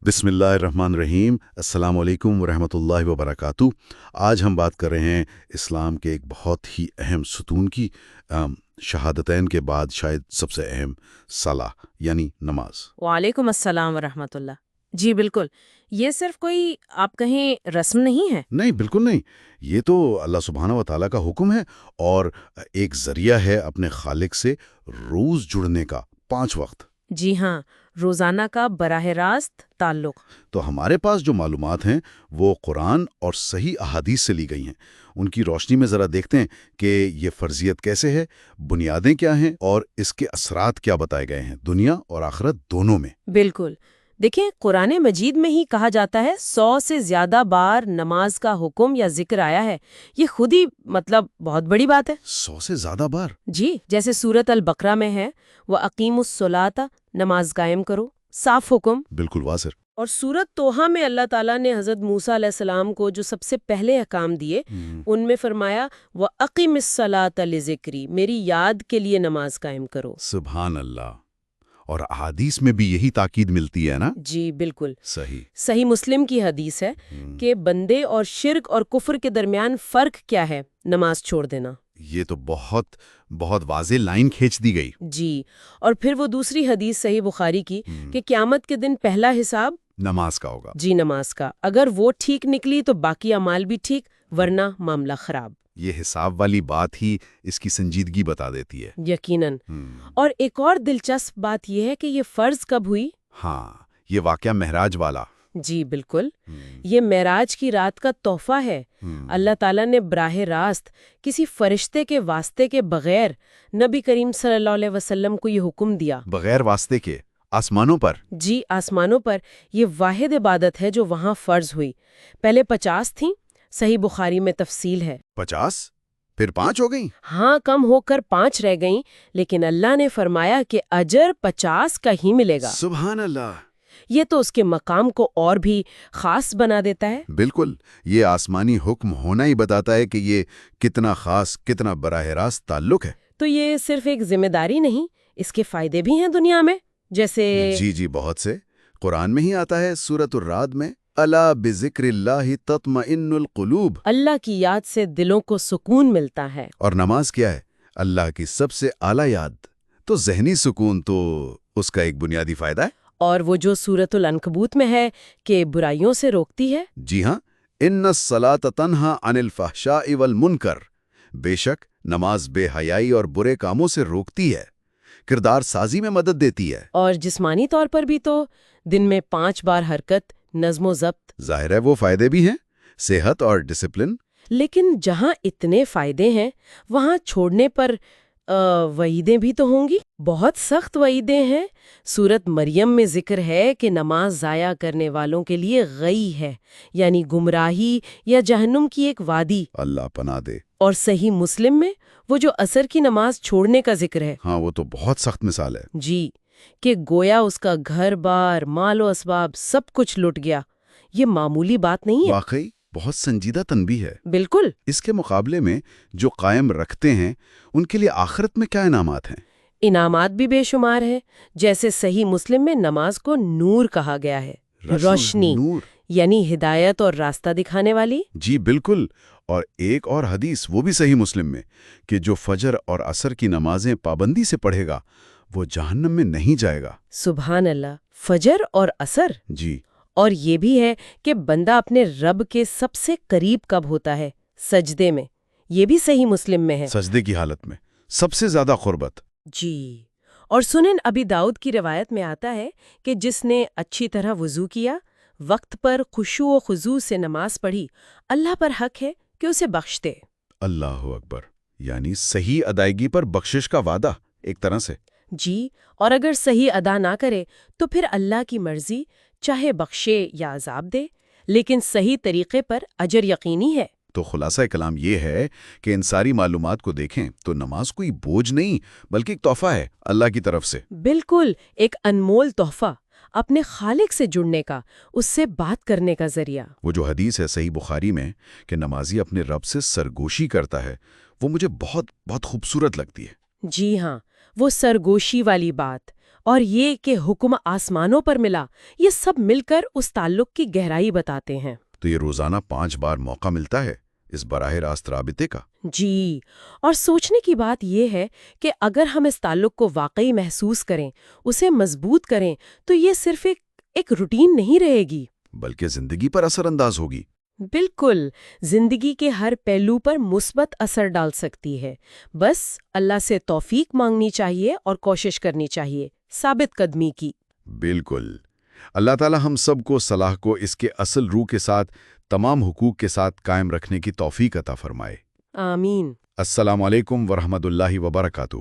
بسم اللہ الرحمن الرحیم۔ السلام علیکم ورحمۃ اللہ وبرکاتہ۔ آج ہم بات کر رہے ہیں اسلام کے ایک بہت ہی اہم ستون کی، شہادتین کے بعد شاید سب سے اہم صلاۃ یعنی نماز۔ وعلیکم السلام ورحمۃ اللہ۔ جی بالکل، یہ صرف کوئی آپ کہیں رسم نہیں ہے۔ نہیں، بالکل نہیں، یہ تو اللہ سبحانہ و تعالیٰ کا حکم ہے اور ایک ذریعہ ہے اپنے خالق سے روز جڑنے کا، 5 وقت۔ جی ہاں، روزانہ کا براہ راست تعلق۔ تو ہمارے پاس جو معلومات ہیں وہ قرآن اور صحیح احادیث سے لی گئی ہیں۔ ان کی روشنی میں ذرا دیکھتے ہیں کہ یہ فرضیت کیسے ہے، بنیادیں کیا ہیں اور اس کے اثرات کیا بتائے گئے ہیں دنیا اور آخرت دونوں میں۔ بالکل، دیکھیں قرآن مجید میں ہی کہا جاتا ہے 100 سے زیادہ بار نماز کا حکم یا ذکر آیا ہے۔ یہ خود ہی بہت بڑی بات ہے۔ 100 سے زیادہ بار؟ جی، جیسے سورۃ البقرہ میں ہے وَأَقِیمُوا الصَّلَاةَ، نماز قائم کرو، صاف حکم۔ بالکل واضح۔ اور سورۃ توحہ میں اللہ تعالیٰ نے حضرت موسیٰ علیہ السلام کو جو سب سے پہلے احکام دیے ان میں فرمایا وَأَقِمِ الصَّلَاةَ لِذِکْرِی، میری یاد کے لیے نماز قائم کرو۔ سبحان اللہ۔ اور احادیث میں بھی یہی تاکید ملتی ہے نا؟ جی بالکل صحیح مسلم کی حدیث ہے کہ بندے اور شرک اور کفر کے درمیان فرق کیا ہے، نماز چھوڑ دینا۔ یہ تو بہت بہت واضح لائن کھینچ دی گئی۔ جی، اور پھر وہ دوسری حدیث صحیح بخاری کی کہ قیامت کے دن پہلا حساب نماز کا ہوگا۔ جی، نماز کا، اگر وہ ٹھیک نکلی تو باقی اعمال بھی ٹھیک، ورنہ معاملہ خراب۔ یہ حساب والی بات ہی اس کی سنجیدگی بتا دیتی ہے۔ یقیناً۔ اور ایک اور دلچسپ بات یہ ہے کہ یہ فرض کب ہوئی؟ ہاں، یہ واقعہ معراج والا۔ جی بالکل، یہ معراج کی رات کا تحفہ ہے۔ اللہ تعالیٰ نے براہ راست کسی فرشتے کے واسطے کے بغیر نبی کریم صلی اللہ علیہ وسلم کو یہ حکم دیا۔ بغیر واسطے کے آسمانوں پر؟ جی، آسمانوں پر یہ واحد عبادت ہے جو وہاں فرض ہوئی۔ پہلے 50 تھیں، صحیح بخاری میں تفصیل ہے۔ 50؟ پھر 5 ہو گئیں؟ ہاں، کم ہو کر 5 رہ گئیں، لیکن اللہ نے فرمایا کہ اجر 50 کا ہی ملے گا۔ سبحان اللہ۔ یہ تو اس کے مقام کو اور بھی خاص بنا دیتا ہے۔ بالکل، یہ آسمانی حکم ہونا ہی بتاتا ہے کہ یہ کتنا خاص، کتنا براہ راست تعلق ہے۔ تو یہ صرف ایک ذمہ داری نہیں، اس کے فائدے بھی ہیں دنیا میں، جیسے جی بہت سے۔ قرآن میں ہی آتا ہے سورۃ الرعد میں، الا بذکر اللہ تطمئن القلوب، اللہ کی یاد سے دلوں کو سکون ملتا ہے۔ اور نماز کیا ہے؟ اللہ کی سب سے اعلیٰ یاد۔ تو ذہنی سکون تو اس کا ایک بنیادی فائدہ ہے۔ اور وہ جو سورۃ العنکبوت میں ہے کہ برائیوں سے روکتی ہے۔ جی ہاں، ان الصلاۃ تنہی عن الفحشاء والمنکر، بے شک نماز بے حیائی اور برے کاموں سے روکتی ہے، کردار سازی میں مدد دیتی ہے۔ اور جسمانی طور پر بھی تو دن میں 5 بار حرکت، نظم و ضبط۔ ظاہر ہے وہ فائدے بھی ہیں، صحت اور ڈسپلن۔ لیکن جہاں اتنے فائدے ہیں وہاں چھوڑنے پر وعیدیں بھی تو ہوں گی، بہت سخت وعیدیں ہیں۔ سورۃ مریم میں ذکر ہے کہ نماز ضائع کرنے والوں کے لیے غی ہے، یعنی گمراہی یا جہنم کی ایک وادی۔ اللہ پناہ دے۔ اور صحیح مسلم میں وہ جو عصر کی نماز چھوڑنے کا ذکر ہے، ہاں وہ تو بہت سخت مثال ہے۔ جی، کہ گویا اس کا گھر بار، مال و اسباب سب کچھ لٹ گیا۔ یہ معمولی بات نہیں ہے، واقعی بہت سنجیدہ تنبیہ ہے۔ بالکل۔ اس کے مقابلے میں جو قائم رکھتے ہیں ان کے لیے آخرت میں کیا انعامات ہیں؟ انعامات بھی بے شمار ہیں، جیسے صحیح مسلم میں نماز کو نور کہا گیا ہے، روشنی، نور، یعنی ہدایت اور راستہ دکھانے والی۔ جی بالکل۔ اور ایک اور حدیث وہ بھی صحیح مسلم میں کہ جو فجر اور عصر کی نمازیں پابندی سے پڑھے گا وہ جہنم میں نہیں جائے گا۔ سبحان اللہ، فجر اور عصر۔ جی، اور یہ بھی ہے کہ بندہ اپنے رب کے سب سے قریب کب ہوتا ہے؟ سجدے میں۔ یہ بھی صحیح مسلم میں ہے، سجدے کی حالت میں سب سے زیادہ قربت۔ جی۔ اور سنن ابی داؤد کی روایت میں آتا ہے کہ جس نے اچھی طرح وضو کیا، وقت پر خشوع و خضوع سے نماز پڑھی، اللہ پر حق ہے کہ اسے بخش دے۔ اللہ اکبر، یعنی صحیح ادائیگی پر بخشش کا وعدہ ایک طرح سے۔ جی، اور اگر صحیح ادا نہ کرے تو پھر اللہ کی مرضی، چاہے بخشے یا عذاب دے، لیکن صحیح طریقے پر اجر یقینی ہے۔ تو خلاصہ کلام یہ ہے کہ ان ساری معلومات کو دیکھیں تو نماز کوئی بوجھ نہیں بلکہ ایک تحفہ ہے اللہ کی طرف سے۔ بالکل، ایک انمول تحفہ، اپنے خالق سے جڑنے کا، اس سے بات کرنے کا ذریعہ۔ وہ جو حدیث ہے صحیح بخاری میں کہ نمازی اپنے رب سے سرگوشی کرتا ہے، وہ مجھے بہت بہت خوبصورت لگتی ہے۔ جی ہاں، وہ سرگوشی والی بات، اور یہ کہ حکم آسمانوں پر ملا، یہ سب مل کر اس تعلق کی گہرائی بتاتے ہیں۔ تو یہ روزانہ 5 بار موقع ملتا ہے اس براہ راست رابطے کا؟ جی، اور سوچنے کی بات یہ ہے کہ اگر ہم اس تعلق کو واقعی محسوس کریں، اسے مضبوط کریں، تو یہ صرف ایک روٹین نہیں رہے گی، بلکہ زندگی پر اثر انداز ہوگی۔ بالکل، زندگی کے ہر پہلو پر مثبت اثر ڈال سکتی ہے۔ بس اللہ سے توفیق مانگنی چاہیے اور کوشش کرنی چاہیے ثابت قدمی کی۔ بالکل۔ اللہ تعالی ہم سب کو صلاح کو اس کے اصل روح کے ساتھ، تمام حقوق کے ساتھ قائم رکھنے کی توفیق عطا فرمائے۔ آمین۔ السلام علیکم ورحمۃ اللہ وبرکاتہ۔